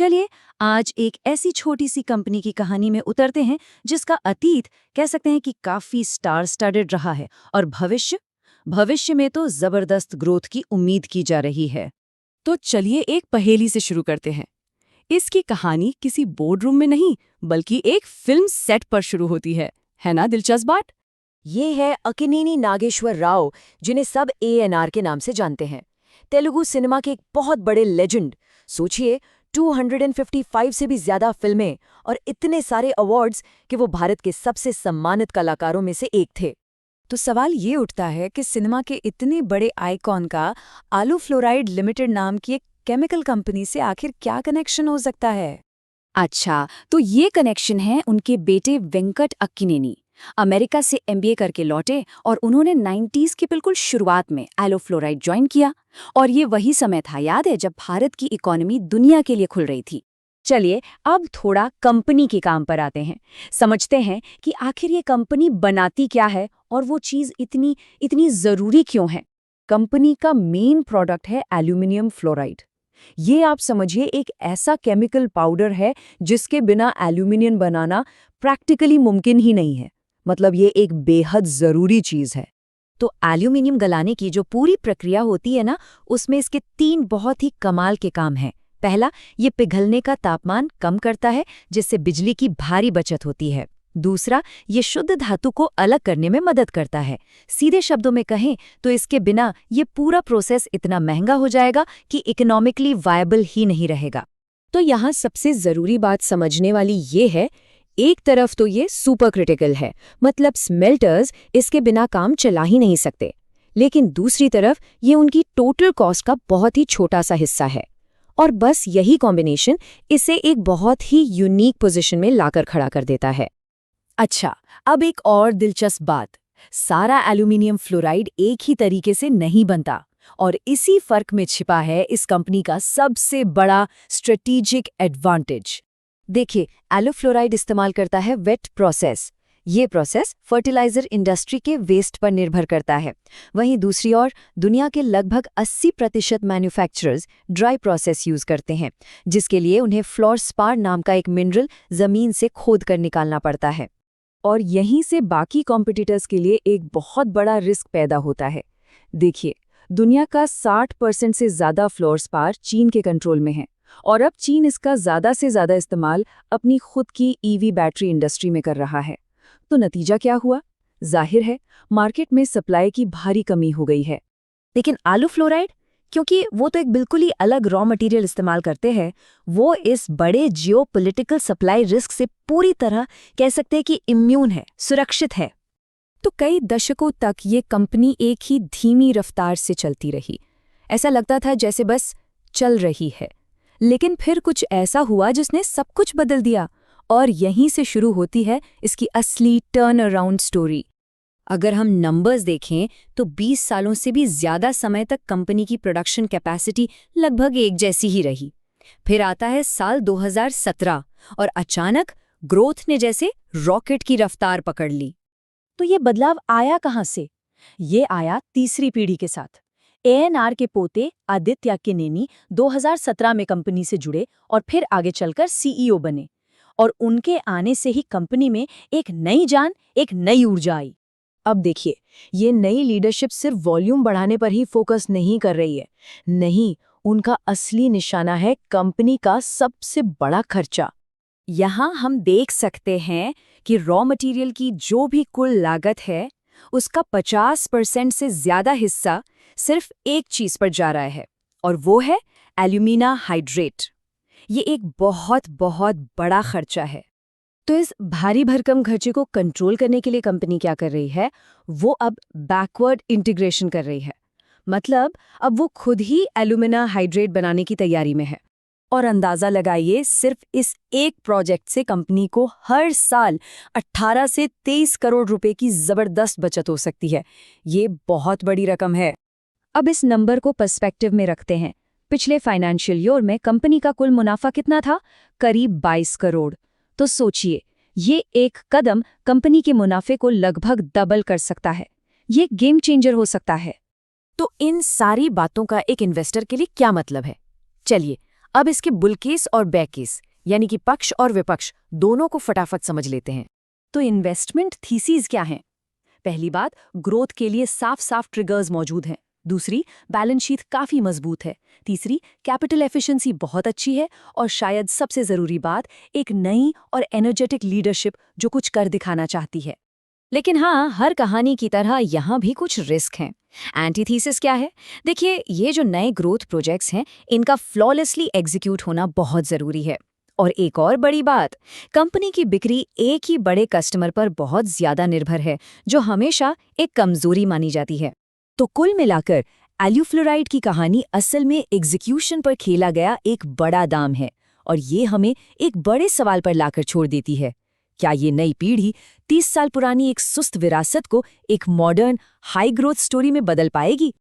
चलिए आज एक ऐसी छोटी सी कंपनी की कहानी में उतरते हैं जिसका अतीत कह सकते हैं कि काफी स्टार स्टडेड रहा है और भविष्य में तो जबरदस्त ग्रोथ की उम्मीद की जा रही है। तो चलिए एक पहेली से शुरू करते हैं। इसकी कहानी किसी बोर्ड रूम में नहीं बल्कि एक फिल्म सेट पर शुरू होती है ना दिलचस्प बात? ये है अक्किनेनी नागेश्वर राव, जिन्हें सब ANR के नाम से जानते हैं। तेलुगु सिनेमा के एक बहुत बड़े लेजेंड। सोचिए 255 से भी ज्यादा फिल्में और इतने सारे अवार्ड्स कि वो भारत के सबसे सम्मानित कलाकारों में से एक थे। तो सवाल ये उठता है कि सिनेमा के इतने बड़े आइकॉन का आलू फ्लोराइड लिमिटेड नाम की एक केमिकल कंपनी से आखिर क्या कनेक्शन हो सकता है? अच्छा, तो ये कनेक्शन है उनके बेटे वेंकट अक्किनेनी। अमेरिका से MBA करके लौटे और उन्होंने 90s की बिल्कुल शुरुआत में आलू फ्लोराइड ज्वाइन किया। और ये वही समय था, याद है, जब भारत की इकोनॉमी दुनिया के लिए खुल रही थी। चलिए अब थोड़ा कंपनी के काम पर आते हैं, समझते हैं कि आखिर ये कंपनी बनाती क्या है और वो चीज़ इतनी इतनी ज़रूरी क्यों है। कंपनी का मेन प्रोडक्ट है एल्यूमिनियम फ्लोराइड। ये आप समझिए एक ऐसा केमिकल पाउडर है जिसके बिना एल्यूमिनियम बनाना प्रैक्टिकली मुमकिन ही नहीं है। मतलब ये एक बेहद ज़रूरी चीज़ है। तो एल्यूमिनियम गलाने की जो पूरी प्रक्रिया होती है ना, उसमें इसके 3 बहुत ही कमाल के काम हैं। पहला, ये पिघलने का तापमान कम करता है जिससे बिजली की भारी बचत होती है। दूसरा, ये शुद्ध धातु को अलग करने में मदद करता है। सीधे शब्दों में कहें तो इसके बिना ये पूरा प्रोसेस इतना महंगा हो जाएगा कि इकोनॉमिकली वायबल ही नहीं रहेगा। तो यहाँ सबसे ज़रूरी बात समझने वाली ये है, एक तरफ तो ये सुपर क्रिटिकल है, मतलब स्मेल्टर्स इसके बिना काम चला ही नहीं सकते। लेकिन दूसरी तरफ ये उनकी टोटल कॉस्ट का बहुत ही छोटा सा हिस्सा है। और बस यही कॉम्बिनेशन इसे एक बहुत ही यूनिक पोजीशन में लाकर खड़ा कर देता है। अच्छा, अब एक और दिलचस्प बात, सारा एल्यूमिनियम फ्लोराइड एक ही तरीके से नहीं बनता और इसी फर्क में छिपा है इस कंपनी का सबसे बड़ा स्ट्रेटेजिक एडवांटेज। देखिए, आलू फ्लोराइड इस्तेमाल करता है वेट प्रोसेस। ये प्रोसेस फर्टिलाइजर इंडस्ट्री के वेस्ट पर निर्भर करता है। वहीं दूसरी ओर दुनिया के लगभग 80% मैन्युफैक्चरर्स ड्राई प्रोसेस यूज करते हैं, जिसके लिए उन्हें फ्लोरस्पार नाम का एक मिनरल जमीन से खोद कर निकालना पड़ता है। और यहीं से बाकी कॉम्पिटिटर्स के लिए एक बहुत बड़ा रिस्क पैदा होता है। देखिए, दुनिया का 60% से ज्यादा फ्लोरस्पार चीन के कंट्रोल में है और अब चीन इसका ज्यादा से ज्यादा इस्तेमाल अपनी खुद की EV बैटरी इंडस्ट्री में कर रहा है। तो नतीजा क्या हुआ? जाहिर है, मार्केट में सप्लाई की भारी कमी हो गई है। लेकिन आलू फ्लोराइड, क्योंकि वो तो एक बिल्कुल ही अलग रॉ मटेरियल इस्तेमाल करते हैं, वो इस बड़े जियोपॉलिटिकल सप्लाई रिस्क से पूरी तरह कह सकते हैं कि इम्यून है, सुरक्षित है। तो कई दशकों तक ये कंपनी एक ही धीमी रफ्तार से चलती रही। ऐसा लगता था जैसे बस चल रही है। लेकिन फिर कुछ ऐसा हुआ जिसने सब कुछ बदल दिया और यहीं से शुरू होती है इसकी असली टर्न अराउंड स्टोरी। अगर हम नंबर्स देखें तो 20 सालों से भी ज्यादा समय तक कंपनी की प्रोडक्शन कैपेसिटी लगभग एक जैसी ही रही। फिर आता है साल 2017 और अचानक ग्रोथ ने जैसे रॉकेट की रफ्तार पकड़ ली। तो ये बदलाव आया कहाँ से? ये आया तीसरी पीढ़ी के साथ। ANR के पोते आदित्य अक्किनेनी 2017 में कंपनी से जुड़े और फिर आगे चलकर CEO बने। और उनके आने से ही कंपनी में एक नई जान, एक नई ऊर्जा आई। अब देखिए, ये नई लीडरशिप सिर्फ वॉल्यूम बढ़ाने पर ही फोकस नहीं कर रही है। नहीं, उनका असली निशाना है कंपनी का सबसे बड़ा खर्चा। यहाँ हम देख सकते हैं कि रॉ मटेरियल की जो भी कुल लागत है, उसका 50% से ज्यादा हिस्सा सिर्फ एक चीज पर जा रहा है और वो है एल्यूमिना हाइड्रेट। ये एक बहुत बहुत बड़ा खर्चा है। तो इस भारी भरकम खर्चे को कंट्रोल करने के लिए कंपनी क्या कर रही है? वो अब बैकवर्ड इंटीग्रेशन कर रही है। मतलब अब वो खुद ही एल्यूमिना हाइड्रेट बनाने की तैयारी में है। और अंदाजा लगाइए, सिर्फ इस एक प्रोजेक्ट से कंपनी को हर साल 18 से 23 करोड़ रुपए की जबरदस्त बचत हो सकती है। ये बहुत बड़ी रकम है। अब इस नंबर को पर्सपेक्टिव में रखते हैं। पिछले फाइनेंशियल ईयर में कंपनी का कुल मुनाफा कितना था? करीब 22 करोड़। तो सोचिए, ये एक कदम कंपनी के मुनाफे को लगभग डबल कर सकता है। ये गेम चेंजर हो सकता है। तो इन सारी बातों का एक इन्वेस्टर के लिए क्या मतलब है? चलिए अब इसके बुल केस और बेयर केस यानी कि पक्ष और विपक्ष दोनों को फटाफट समझ लेते हैं। तो इन्वेस्टमेंट थीसीज क्या हैं? पहली बात, ग्रोथ के लिए साफ साफ ट्रिगर्स मौजूद हैं। दूसरी, बैलेंस शीट काफी मजबूत है। तीसरी, कैपिटल एफिशिएंसी बहुत अच्छी है। और शायद सबसे जरूरी बात, एक नई और एनर्जेटिक लीडरशिप जो कुछ कर दिखाना चाहती है। लेकिन हाँ, हर कहानी की तरह यहाँ भी कुछ रिस्क हैं। एंटीथीसिस क्या है? देखिए, ये जो नए ग्रोथ प्रोजेक्ट्स हैं, इनका फ्लॉलेसली एग्जीक्यूट होना बहुत ज़रूरी है। और एक और बड़ी बात, कंपनी की बिक्री एक ही बड़े कस्टमर पर बहुत ज़्यादा निर्भर है, जो हमेशा एक कमज़ोरी मानी जाती है। तो कुल मिलाकर एल्यूफ्लोराइड की कहानी असल में एग्जीक्यूशन पर खेला गया एक बड़ा दाम है, और ये हमें एक बड़े सवाल पर लाकर छोड़ देती है। क्या ये नई पीढ़ी 30 साल पुरानी एक सुस्त विरासत को एक मॉडर्न, हाई ग्रोथ स्टोरी में बदल पाएगी?